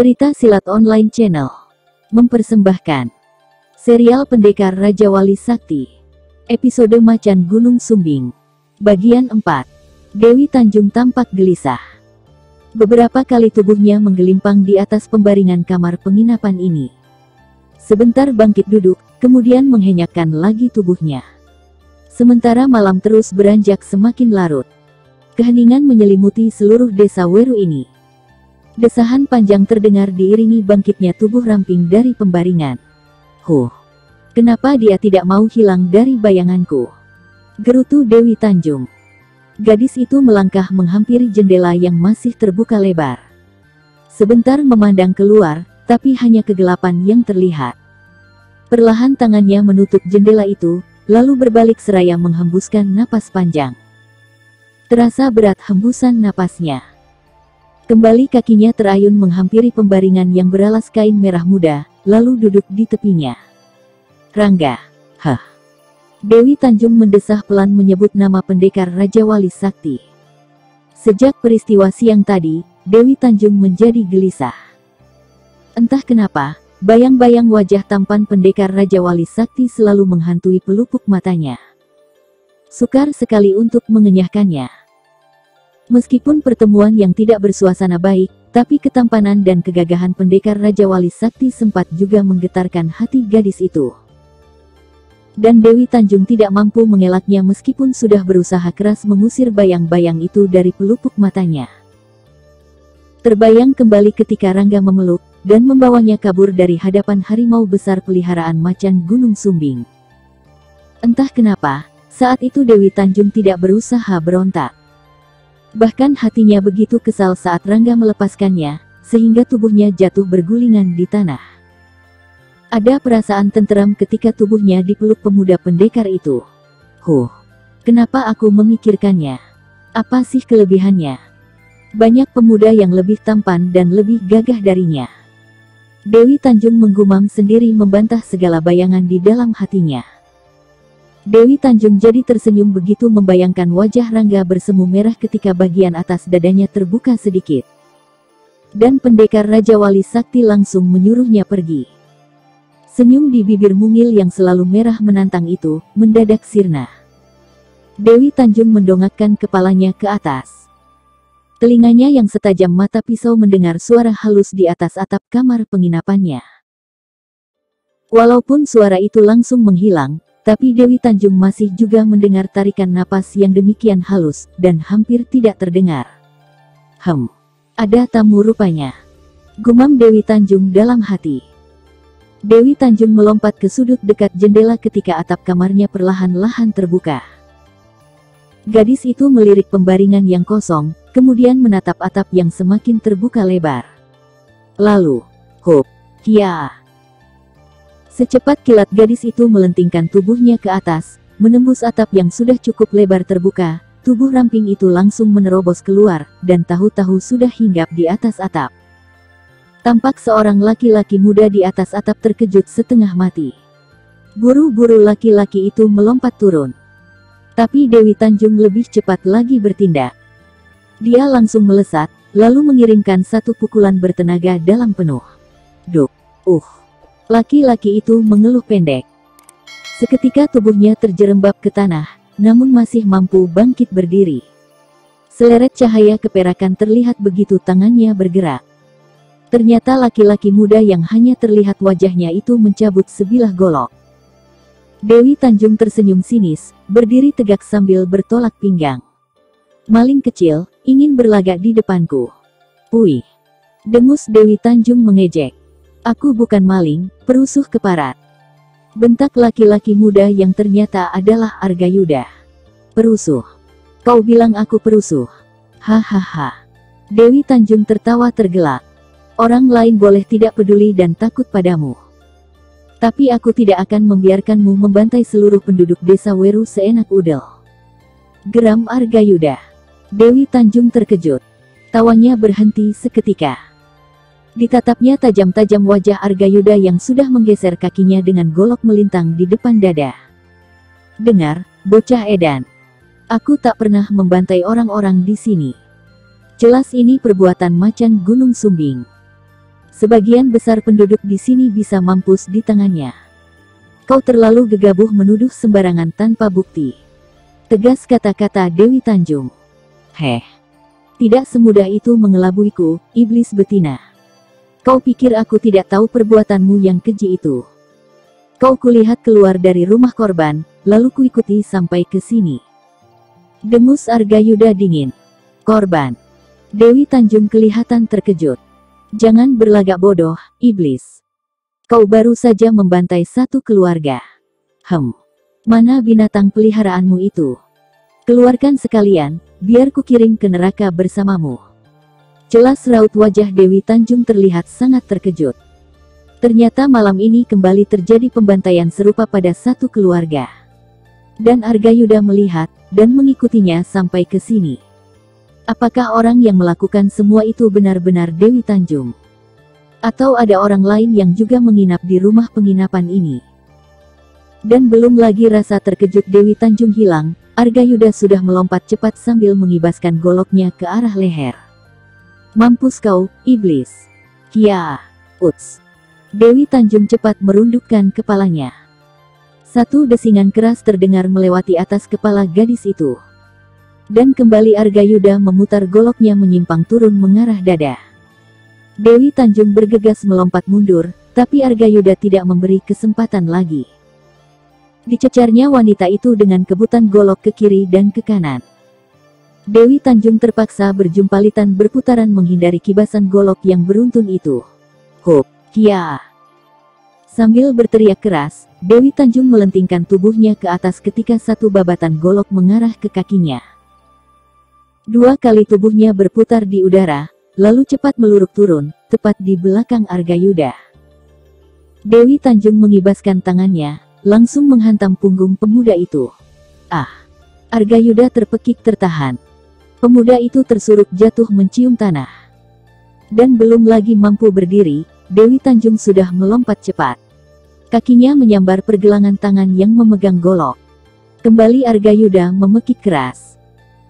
Cerita Silat Online Channel mempersembahkan serial Pendekar Raja Wali Sakti, episode Macan Gunung Sumbing, bagian 4. Dewi Tanjung tampak gelisah. Beberapa kali tubuhnya menggelimpang di atas pembaringan kamar penginapan ini. Sebentar bangkit duduk, kemudian menghenyakkan lagi tubuhnya. Sementara malam terus beranjak semakin larut. Keheningan menyelimuti seluruh desa Weru ini. Desahan panjang terdengar diiringi bangkitnya tubuh ramping dari pembaringan. Kenapa dia tidak mau hilang dari bayanganku? Gerutu Dewi Tanjung. Gadis itu melangkah menghampiri jendela yang masih terbuka lebar. Sebentar memandang keluar, tapi hanya kegelapan yang terlihat. Perlahan tangannya menutup jendela itu, lalu berbalik seraya menghembuskan napas panjang. Terasa berat hembusan napasnya. Kembali kakinya terayun menghampiri pembaringan yang beralas kain merah muda, lalu duduk di tepinya. Rangga. Dewi Tanjung mendesah pelan menyebut nama pendekar Raja Wali Sakti. Sejak peristiwa siang tadi, Dewi Tanjung menjadi gelisah. Entah kenapa, bayang-bayang wajah tampan pendekar Raja Wali Sakti selalu menghantui pelupuk matanya. Sukar sekali untuk mengenyahkannya. Meskipun pertemuan yang tidak bersuasana baik, tapi ketampanan dan kegagahan pendekar Raja Wali Sakti sempat juga menggetarkan hati gadis itu. Dan Dewi Tanjung tidak mampu mengelaknya meskipun sudah berusaha keras mengusir bayang-bayang itu dari pelupuk matanya. Terbayang kembali ketika Rangga memeluk, dan membawanya kabur dari hadapan harimau besar peliharaan macan Gunung Sumbing. Entah kenapa, saat itu Dewi Tanjung tidak berusaha berontak. Bahkan hatinya begitu kesal saat Rangga melepaskannya, sehingga tubuhnya jatuh bergulingan di tanah. Ada perasaan tenteram ketika tubuhnya dipeluk pemuda pendekar itu. Kenapa aku memikirkannya? Apa sih kelebihannya? Banyak pemuda yang lebih tampan dan lebih gagah darinya. Dewi Tanjung menggumam sendiri membantah segala bayangan di dalam hatinya. Dewi Tanjung jadi tersenyum begitu membayangkan wajah Rangga bersemu merah ketika bagian atas dadanya terbuka sedikit. Dan pendekar Raja Wali Sakti langsung menyuruhnya pergi. Senyum di bibir mungil yang selalu merah menantang itu, mendadak sirna. Dewi Tanjung mendongakkan kepalanya ke atas. Telinganya yang setajam mata pisau mendengar suara halus di atas atap kamar penginapannya. Walaupun suara itu langsung menghilang, tapi Dewi Tanjung masih juga mendengar tarikan napas yang demikian halus, dan hampir tidak terdengar. Ada tamu rupanya. Gumam Dewi Tanjung dalam hati. Dewi Tanjung melompat ke sudut dekat jendela ketika atap kamarnya perlahan-lahan terbuka. Gadis itu melirik pembaringan yang kosong, kemudian menatap atap yang semakin terbuka lebar. Lalu, Kia! Secepat kilat gadis itu melentingkan tubuhnya ke atas, menembus atap yang sudah cukup lebar terbuka, tubuh ramping itu langsung menerobos keluar, dan tahu-tahu sudah hinggap di atas atap. Tampak seorang laki-laki muda di atas atap terkejut setengah mati. Buru-buru laki-laki itu melompat turun. Tapi Dewi Tanjung lebih cepat lagi bertindak. Dia langsung melesat, lalu mengirimkan satu pukulan bertenaga dalam penuh. Laki-laki itu mengeluh pendek. Seketika tubuhnya terjerembab ke tanah, namun masih mampu bangkit berdiri. Seleret cahaya keperakan terlihat begitu tangannya bergerak. Ternyata laki-laki muda yang hanya terlihat wajahnya itu mencabut sebilah golok. Dewi Tanjung tersenyum sinis, berdiri tegak sambil bertolak pinggang. Maling kecil, ingin berlagak di depanku. Dengus Dewi Tanjung mengejek. Aku bukan maling, perusuh keparat. Bentak laki-laki muda yang ternyata adalah Argayuda. Perusuh? Kau bilang aku perusuh? Hahaha. Dewi Tanjung tertawa tergelak. Orang lain boleh tidak peduli dan takut padamu. Tapi aku tidak akan membiarkanmu membantai seluruh penduduk desa Weru seenak udel. Geram Argayuda. Dewi Tanjung terkejut. Tawanya berhenti seketika. Ditatapnya tajam-tajam wajah Argayuda yang sudah menggeser kakinya dengan golok melintang di depan dada. Dengar, bocah edan. Aku tak pernah membantai orang-orang di sini. Jelas ini perbuatan macan Gunung Sumbing. Sebagian besar penduduk di sini bisa mampus di tangannya. Kau terlalu gegabah menuduh sembarangan tanpa bukti. Tegas kata-kata Dewi Tanjung. Heh. Tidak semudah itu mengelabuiku, iblis betina. Kau pikir aku tidak tahu perbuatanmu yang keji itu? Kau kulihat keluar dari rumah korban, lalu kuikuti sampai ke sini. Dengus Argayuda dingin. Korban. Dewi Tanjung kelihatan terkejut. Jangan berlagak bodoh, iblis. Kau baru saja membantai satu keluarga. Mana binatang peliharaanmu itu? Keluarkan sekalian, biar kukirim ke neraka bersamamu. Jelas raut wajah Dewi Tanjung terlihat sangat terkejut. Ternyata malam ini kembali terjadi pembantaian serupa pada satu keluarga. Dan Argayuda melihat, dan mengikutinya sampai ke sini. Apakah orang yang melakukan semua itu benar-benar Dewi Tanjung? Atau ada orang lain yang juga menginap di rumah penginapan ini? Dan belum lagi rasa terkejut Dewi Tanjung hilang, Argayuda sudah melompat cepat sambil mengibaskan goloknya ke arah leher. Mampus kau, iblis. Kia. Uts. Dewi Tanjung cepat merundukkan kepalanya. Satu desingan keras terdengar melewati atas kepala gadis itu. Dan kembali Argayuda memutar goloknya menyimpang turun mengarah dada. Dewi Tanjung bergegas melompat mundur, tapi Argayuda tidak memberi kesempatan lagi. Dicecarnya wanita itu dengan kebutan golok ke kiri dan ke kanan. Dewi Tanjung terpaksa berjumpalitan berputaran menghindari kibasan golok yang beruntun itu. Hup, kia. Sambil berteriak keras, Dewi Tanjung melentingkan tubuhnya ke atas ketika satu babatan golok mengarah ke kakinya. Dua kali tubuhnya berputar di udara, lalu cepat meluruk turun, tepat di belakang Argayuda. Dewi Tanjung mengibaskan tangannya, langsung menghantam punggung pemuda itu. Argayuda terpekik tertahan. Pemuda itu tersuruk jatuh mencium tanah. Dan belum lagi mampu berdiri, Dewi Tanjung sudah melompat cepat. Kakinya menyambar pergelangan tangan yang memegang golok. Kembali Argayuda memekik keras.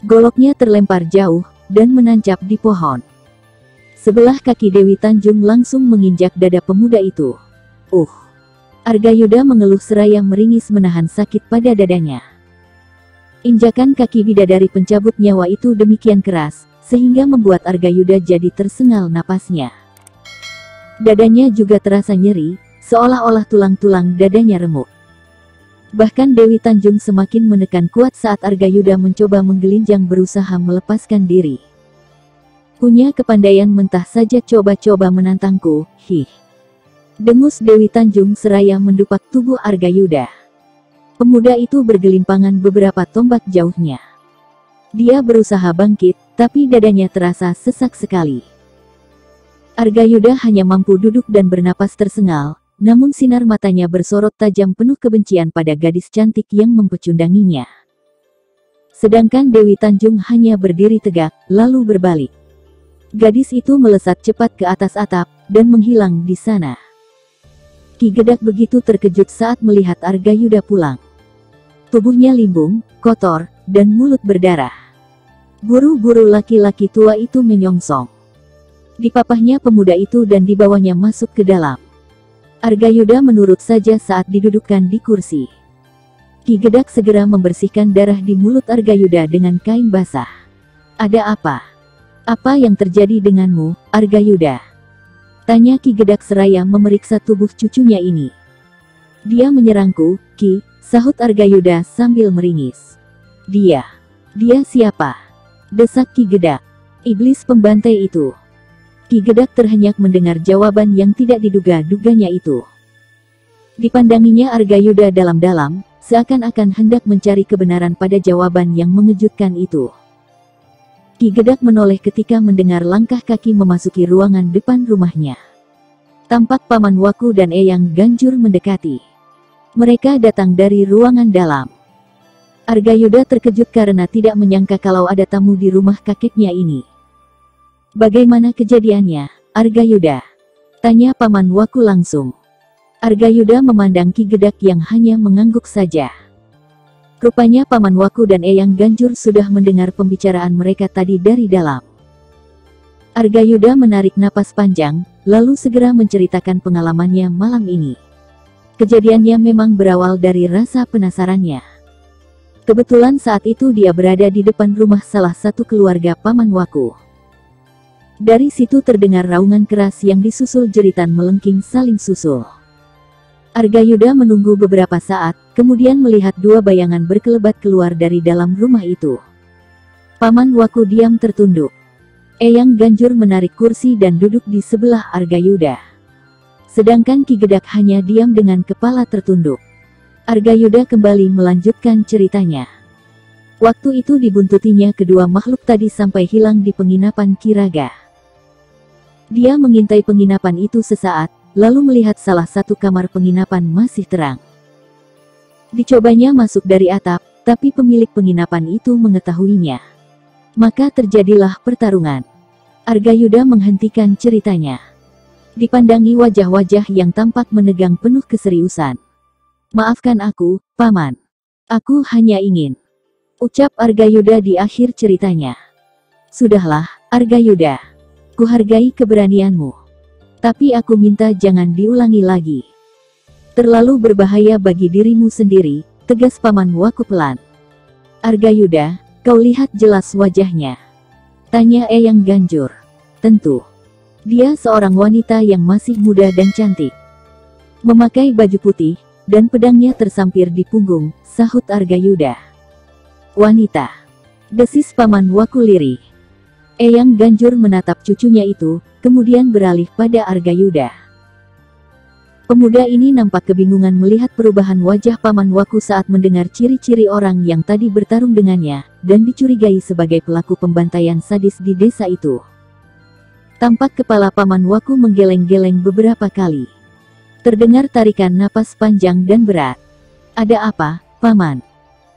Goloknya terlempar jauh, dan menancap di pohon. Sebelah kaki Dewi Tanjung langsung menginjak dada pemuda itu. Argayuda mengeluh seraya meringis menahan sakit pada dadanya. Injakan kaki bidadari pencabut nyawa itu demikian keras, sehingga membuat Argayuda jadi tersengal napasnya. Dadanya juga terasa nyeri, seolah-olah tulang-tulang dadanya remuk. Bahkan Dewi Tanjung semakin menekan kuat saat Argayuda mencoba menggelinjang berusaha melepaskan diri. Punya kepandaian mentah saja coba-coba menantangku, dengus Dewi Tanjung seraya mendupak tubuh Argayuda. Pemuda itu bergelimpangan beberapa tombak jauhnya. Dia berusaha bangkit, tapi dadanya terasa sesak sekali. Argayuda hanya mampu duduk dan bernapas tersengal, namun sinar matanya bersorot tajam penuh kebencian pada gadis cantik yang mempecundanginya. Sedangkan Dewi Tanjung hanya berdiri tegak, lalu berbalik. Gadis itu melesat cepat ke atas atap, dan menghilang di sana. Ki Gedak begitu terkejut saat melihat Argayuda pulang. Tubuhnya limbung, kotor, dan mulut berdarah. Buru-buru laki-laki tua itu menyongsong. Dipapahnya pemuda itu dan dibawanya masuk ke dalam. Argayuda menurut saja saat didudukkan di kursi. Ki Gedak segera membersihkan darah di mulut Argayuda dengan kain basah. Ada apa? Apa yang terjadi denganmu, Argayuda? Tanya Ki Gedak seraya memeriksa tubuh cucunya ini. Dia menyerangku, Ki, sahut Argayuda sambil meringis. Dia siapa? Desak Ki Gedak. Iblis pembantai itu. Ki Gedak terhenyak mendengar jawaban yang tidak diduga-duganya itu. Dipandanginya Argayuda dalam-dalam, seakan-akan hendak mencari kebenaran pada jawaban yang mengejutkan itu. Ki Gedak menoleh ketika mendengar langkah kaki memasuki ruangan depan rumahnya. Tampak Paman Waku dan Eyang Ganjur mendekati. Mereka datang dari ruangan dalam. Argayuda terkejut karena tidak menyangka kalau ada tamu di rumah kakeknya ini. Bagaimana kejadiannya, Argayuda? Tanya Paman Waku langsung. Argayuda memandang Ki Gedak yang hanya mengangguk saja. Rupanya Paman Waku dan Eyang Ganjur sudah mendengar pembicaraan mereka tadi dari dalam. Argayuda menarik napas panjang, lalu segera menceritakan pengalamannya malam ini. Kejadiannya memang berawal dari rasa penasarannya. Kebetulan saat itu dia berada di depan rumah salah satu keluarga Paman Waku. Dari situ terdengar raungan keras yang disusul jeritan melengking saling susul. Argayuda menunggu beberapa saat, kemudian melihat dua bayangan berkelebat keluar dari dalam rumah itu. Paman Waku diam tertunduk. Eyang Ganjur menarik kursi dan duduk di sebelah Argayuda. Sedangkan Ki Gedak hanya diam dengan kepala tertunduk. Argayuda kembali melanjutkan ceritanya. Waktu itu dibuntutinya kedua makhluk tadi sampai hilang di penginapan Ki Raga. Dia mengintai penginapan itu sesaat, lalu melihat salah satu kamar penginapan masih terang. Dicobanya masuk dari atap, tapi pemilik penginapan itu mengetahuinya. Maka terjadilah pertarungan. Argayuda menghentikan ceritanya. Dipandangi wajah-wajah yang tampak menegang penuh keseriusan. "Maafkan aku, Paman. Aku hanya ingin," ucap Argayuda di akhir ceritanya. "Sudahlah, Argayuda. Kuhargai keberanianmu. Tapi aku minta jangan diulangi lagi. Terlalu berbahaya bagi dirimu sendiri," tegas Paman Waku pelan. "Argayuda, kau lihat jelas wajahnya?" tanya Eyang Ganjur. "Tentu. Dia seorang wanita yang masih muda dan cantik. Memakai baju putih, dan pedangnya tersampir di punggung," sahut Argayuda. "Wanita," desis Paman Waku lirih. Eyang Ganjur menatap cucunya itu, kemudian beralih pada Argayuda. Pemuda ini nampak kebingungan melihat perubahan wajah Paman Waku saat mendengar ciri-ciri orang yang tadi bertarung dengannya, dan dicurigai sebagai pelaku pembantaian sadis di desa itu. Tampak kepala Paman Waku menggeleng-geleng beberapa kali. Terdengar tarikan napas panjang dan berat. "Ada apa, Paman?"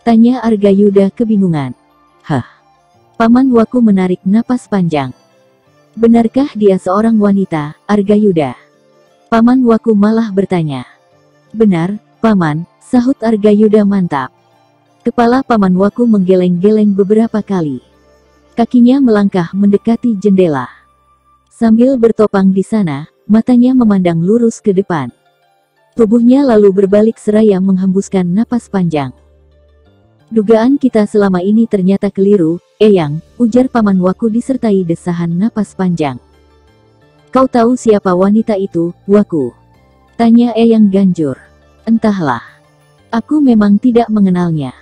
tanya Argayuda kebingungan. "Hah?" Paman Waku menarik napas panjang. "Benarkah dia seorang wanita, Argayuda?" Paman Waku malah bertanya. "Benar, Paman," sahut Argayuda mantap. Kepala Paman Waku menggeleng-geleng beberapa kali. Kakinya melangkah mendekati jendela. Sambil bertopang di sana, matanya memandang lurus ke depan. Tubuhnya lalu berbalik seraya menghembuskan napas panjang. "Dugaan kita selama ini ternyata keliru, Eyang," ujar Paman Waku disertai desahan napas panjang. "Kau tahu siapa wanita itu, Waku?" tanya Eyang Ganjur. "Entahlah. Aku memang tidak mengenalnya.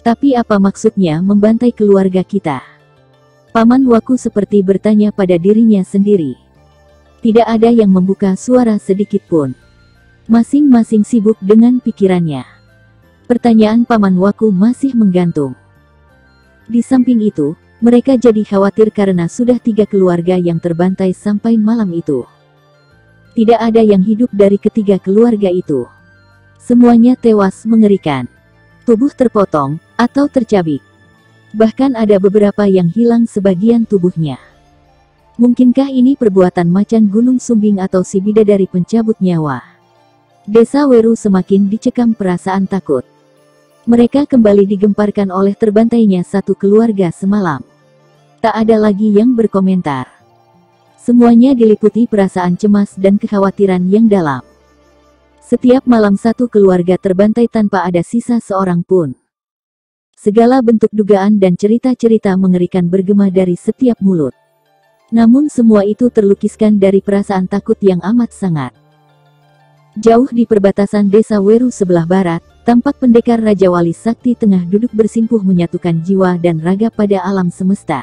Tapi apa maksudnya membantai keluarga kita?" Paman Waku seperti bertanya pada dirinya sendiri. Tidak ada yang membuka suara sedikit pun. Masing-masing sibuk dengan pikirannya. Pertanyaan Paman Waku masih menggantung. Di samping itu, mereka jadi khawatir karena sudah 3 keluarga yang terbantai sampai malam itu. Tidak ada yang hidup dari ketiga keluarga itu. Semuanya tewas mengerikan. Tubuh terpotong, atau tercabik. Bahkan ada beberapa yang hilang sebagian tubuhnya. Mungkinkah ini perbuatan macan Gunung Sumbing atau si bidadari pencabut nyawa? Desa Weru semakin dicekam perasaan takut. Mereka kembali digemparkan oleh terbantainya satu keluarga semalam. Tak ada lagi yang berkomentar. Semuanya diliputi perasaan cemas dan kekhawatiran yang dalam. Setiap malam satu keluarga terbantai tanpa ada sisa seorang pun. Segala bentuk dugaan dan cerita-cerita mengerikan bergema dari setiap mulut. Namun semua itu terlukiskan dari perasaan takut yang amat sangat. Jauh di perbatasan desa Weru sebelah barat, tampak pendekar Raja Wali Sakti tengah duduk bersimpuh menyatukan jiwa dan raga pada alam semesta.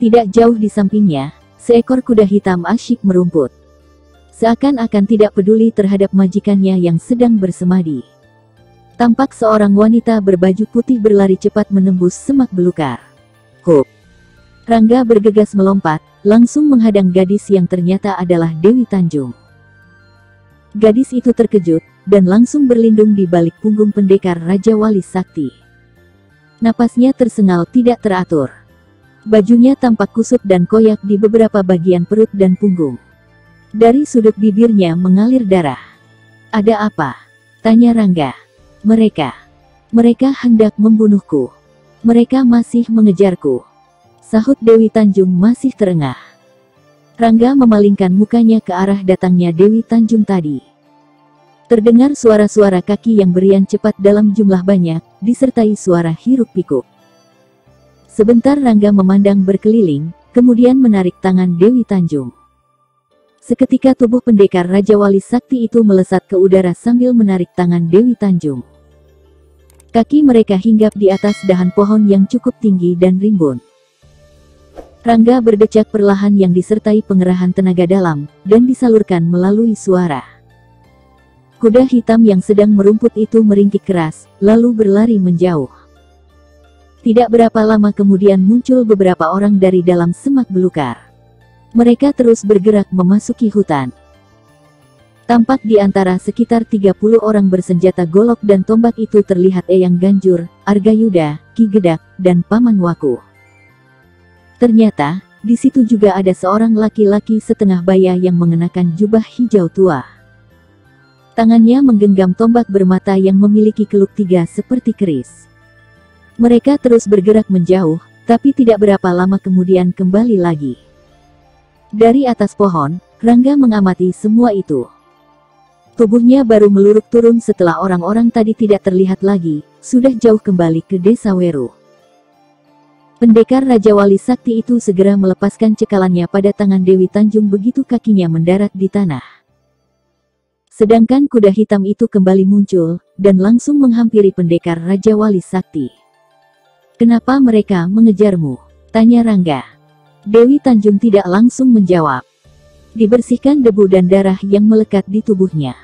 Tidak jauh di sampingnya, seekor kuda hitam asyik merumput. Seakan-akan tidak peduli terhadap majikannya yang sedang bersemadi. Tampak seorang wanita berbaju putih berlari cepat menembus semak belukar. "Hup!" Rangga bergegas melompat, langsung menghadang gadis yang ternyata adalah Dewi Tanjung. Gadis itu terkejut, dan langsung berlindung di balik punggung pendekar Raja Wali Sakti. Napasnya tersengal tidak teratur. Bajunya tampak kusut dan koyak di beberapa bagian perut dan punggung. Dari sudut bibirnya mengalir darah. "Ada apa?" tanya Rangga. Mereka hendak membunuhku. Mereka masih mengejarku," sahut Dewi Tanjung masih terengah. Rangga memalingkan mukanya ke arah datangnya Dewi Tanjung tadi. Terdengar suara-suara kaki yang berian cepat dalam jumlah banyak, disertai suara hiruk-pikuk. Sebentar Rangga memandang berkeliling, kemudian menarik tangan Dewi Tanjung. Seketika tubuh pendekar Raja Wali Sakti itu melesat ke udara sambil menarik tangan Dewi Tanjung. Kaki mereka hinggap di atas dahan pohon yang cukup tinggi dan rimbun. Rangga berdecak perlahan yang disertai pengerahan tenaga dalam, dan disalurkan melalui suara. Kuda hitam yang sedang merumput itu meringkik keras, lalu berlari menjauh. Tidak berapa lama kemudian muncul beberapa orang dari dalam semak belukar. Mereka terus bergerak memasuki hutan. Tampak di antara sekitar 30 orang bersenjata golok dan tombak itu terlihat Eyang Ganjur, Argayuda, Ki Gedak, dan Paman Waku. Ternyata, di situ juga ada seorang laki-laki setengah baya yang mengenakan jubah hijau tua. Tangannya menggenggam tombak bermata yang memiliki keluk tiga seperti keris. Mereka terus bergerak menjauh, tapi tidak berapa lama kemudian kembali lagi. Dari atas pohon, Rangga mengamati semua itu. Tubuhnya baru meluruk turun setelah orang-orang tadi tidak terlihat lagi, sudah jauh kembali ke desa Weru. Pendekar Raja Wali Sakti itu segera melepaskan cekalannya pada tangan Dewi Tanjung begitu kakinya mendarat di tanah. Sedangkan kuda hitam itu kembali muncul, dan langsung menghampiri pendekar Raja Wali Sakti. "Kenapa mereka mengejarmu?" tanya Rangga. Dewi Tanjung tidak langsung menjawab. Dibersihkan debu dan darah yang melekat di tubuhnya.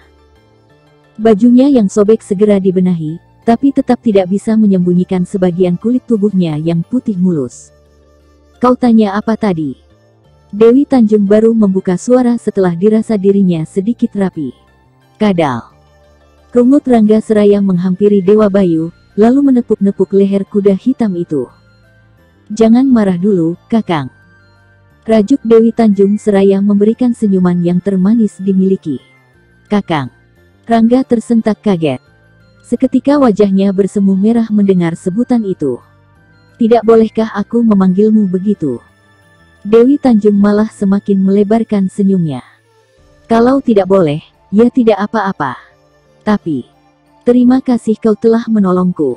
Bajunya yang sobek segera dibenahi, tapi tetap tidak bisa menyembunyikan sebagian kulit tubuhnya yang putih mulus. "Kau tanya apa tadi?" Dewi Tanjung baru membuka suara setelah dirasa dirinya sedikit rapi. "Kadal." Rungut Rangga seraya menghampiri Dewa Bayu, lalu menepuk-nepuk leher kuda hitam itu. "Jangan marah dulu, Kakang," rajuk Dewi Tanjung seraya memberikan senyuman yang termanis dimiliki. "Kakang." Rangga tersentak kaget. Seketika wajahnya bersemu merah mendengar sebutan itu. "Tidak bolehkah aku memanggilmu begitu?" Dewi Tanjung malah semakin melebarkan senyumnya. "Kalau tidak boleh, ya tidak apa-apa. Tapi, terima kasih kau telah menolongku."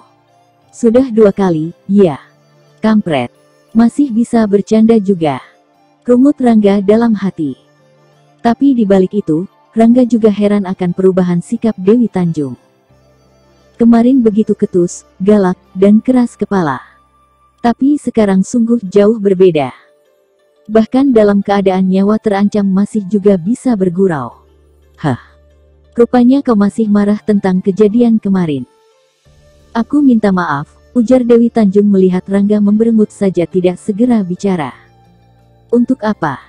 "Sudah 2 kali, ya." "Kampret. Masih bisa bercanda juga," rungut Rangga dalam hati. Tapi di balik itu, Rangga juga heran akan perubahan sikap Dewi Tanjung. Kemarin begitu ketus, galak, dan keras kepala. Tapi sekarang sungguh jauh berbeda. Bahkan dalam keadaan nyawa terancam masih juga bisa bergurau. "Hah, rupanya kau masih marah tentang kejadian kemarin." "Aku minta maaf," ujar Dewi Tanjung melihat Rangga memberengut saja tidak segera bicara. "Untuk apa?"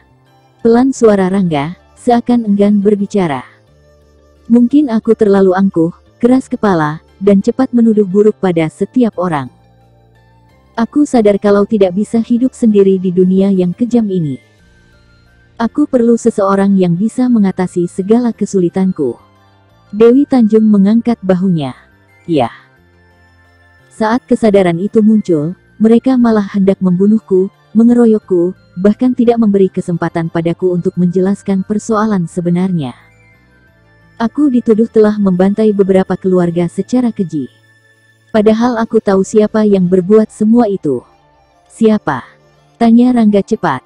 Pelan suara Rangga, seakan enggan berbicara. "Mungkin aku terlalu angkuh, keras kepala, dan cepat menuduh buruk pada setiap orang. Aku sadar kalau tidak bisa hidup sendiri di dunia yang kejam ini. Aku perlu seseorang yang bisa mengatasi segala kesulitanku." Dewi Tanjung mengangkat bahunya. "Ya." Saat kesadaran itu muncul, mereka malah hendak membunuhku, mengeroyokku, bahkan tidak memberi kesempatan padaku untuk menjelaskan persoalan sebenarnya. Aku dituduh telah membantai beberapa keluarga secara keji. Padahal aku tahu siapa yang berbuat semua itu." "Siapa?" tanya Rangga cepat.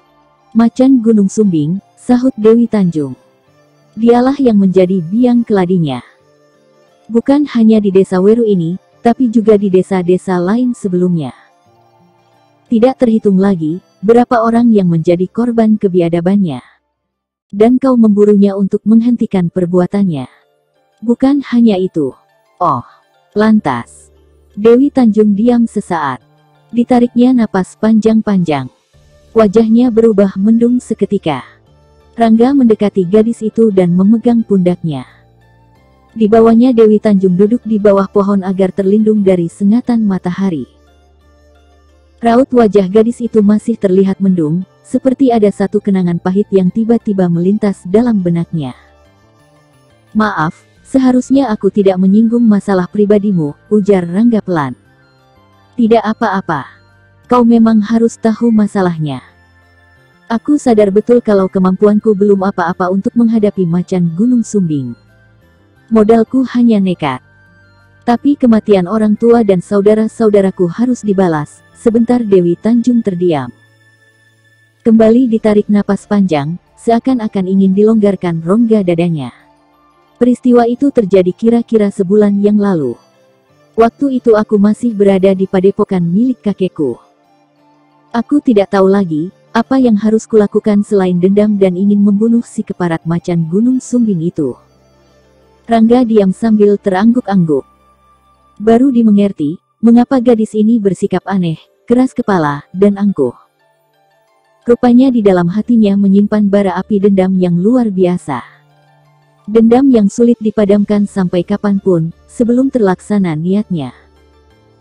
"Macan Gunung Sumbing," sahut Dewi Tanjung. "Dialah yang menjadi biang keladinya. Bukan hanya di desa Weru ini, tapi juga di desa-desa lain sebelumnya. Tidak terhitung lagi, berapa orang yang menjadi korban kebiadabannya. Dan kau memburunya untuk menghentikan perbuatannya. Bukan hanya itu." "Oh." Lantas, Dewi Tanjung diam sesaat. Ditariknya napas panjang-panjang. Wajahnya berubah mendung seketika. Rangga mendekati gadis itu dan memegang pundaknya. Di bawahnya Dewi Tanjung duduk di bawah pohon agar terlindung dari sengatan matahari. Raut wajah gadis itu masih terlihat mendung, seperti ada satu kenangan pahit yang tiba-tiba melintas dalam benaknya. "Maaf, seharusnya aku tidak menyinggung masalah pribadimu," ujar Rangga pelan. "Tidak apa-apa. Kau memang harus tahu masalahnya. Aku sadar betul kalau kemampuanku belum apa-apa untuk menghadapi macan Gunung Sumbing. Modalku hanya nekat. Tapi kematian orang tua dan saudara-saudaraku harus dibalas. Sebentar Dewi Tanjung terdiam. Kembali ditarik napas panjang, seakan-akan ingin dilonggarkan rongga dadanya. Peristiwa itu terjadi kira-kira sebulan yang lalu. Waktu itu aku masih berada di padepokan milik kakekku. Aku tidak tahu lagi apa yang harus kulakukan selain dendam dan ingin membunuh si keparat macan Gunung Sumbing itu. Rangga diam sambil terangguk-angguk. Baru dimengerti, mengapa gadis ini bersikap aneh, keras kepala, dan angkuh. Rupanya di dalam hatinya menyimpan bara api dendam yang luar biasa. Dendam yang sulit dipadamkan sampai kapanpun, sebelum terlaksana niatnya.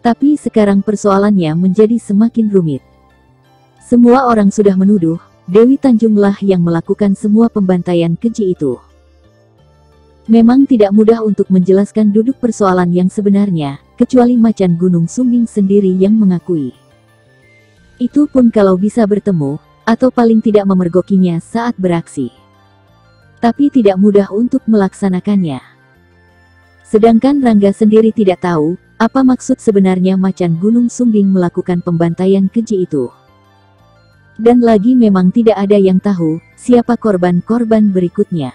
Tapi sekarang persoalannya menjadi semakin rumit. Semua orang sudah menuduh, Dewi Tanjunglah yang melakukan semua pembantaian keji itu. Memang tidak mudah untuk menjelaskan duduk persoalan yang sebenarnya, kecuali macan Gunung Sumbing sendiri yang mengakui. Itu pun kalau bisa bertemu, atau paling tidak memergokinya saat beraksi. Tapi tidak mudah untuk melaksanakannya. Sedangkan Rangga sendiri tidak tahu, apa maksud sebenarnya macan Gunung Sumbing melakukan pembantaian keji itu. Dan lagi memang tidak ada yang tahu, siapa korban-korban berikutnya.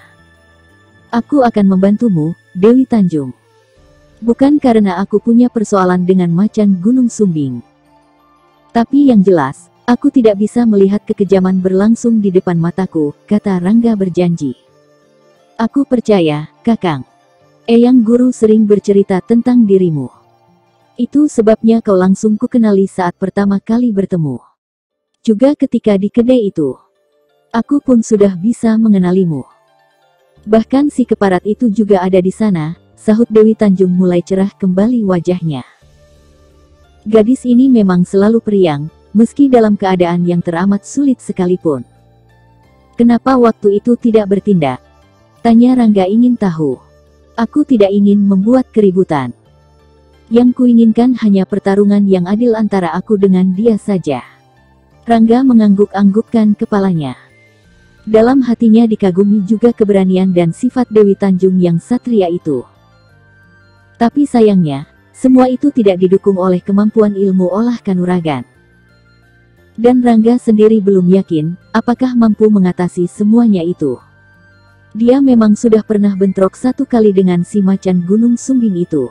Aku akan membantumu, Dewi Tanjung. Bukan karena aku punya persoalan dengan macan Gunung Sumbing. Tapi yang jelas, aku tidak bisa melihat kekejaman berlangsung di depan mataku, kata Rangga berjanji. Aku percaya, Kakang. Eyang Guru sering bercerita tentang dirimu. Itu sebabnya kau langsung kukenali saat pertama kali bertemu. Juga ketika di kedai itu. Aku pun sudah bisa mengenalimu. Bahkan si keparat itu juga ada di sana, sahut Dewi Tanjung mulai cerah kembali wajahnya. Gadis ini memang selalu periang, meski dalam keadaan yang teramat sulit sekalipun. Kenapa waktu itu tidak bertindak? Tanya Rangga ingin tahu. Aku tidak ingin membuat keributan. Yang kuinginkan hanya pertarungan yang adil antara aku dengan dia saja. Rangga mengangguk-anggukkan kepalanya. Dalam hatinya dikagumi juga keberanian dan sifat Dewi Tanjung yang satria itu. Tapi sayangnya, semua itu tidak didukung oleh kemampuan ilmu olah kanuragan. Dan Rangga sendiri belum yakin, apakah mampu mengatasi semuanya itu. Dia memang sudah pernah bentrok satu kali dengan si macan Gunung Sumbing itu.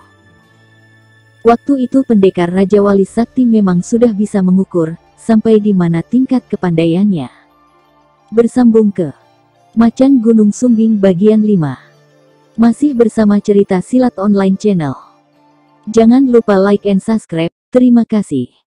Waktu itu pendekar Raja Wali Sakti memang sudah bisa mengukur sampai di mana tingkat kepandaiannya. Bersambung ke Macan Gunung Sumbing bagian 5. Masih bersama cerita silat online channel. Jangan lupa like and subscribe. Terima kasih.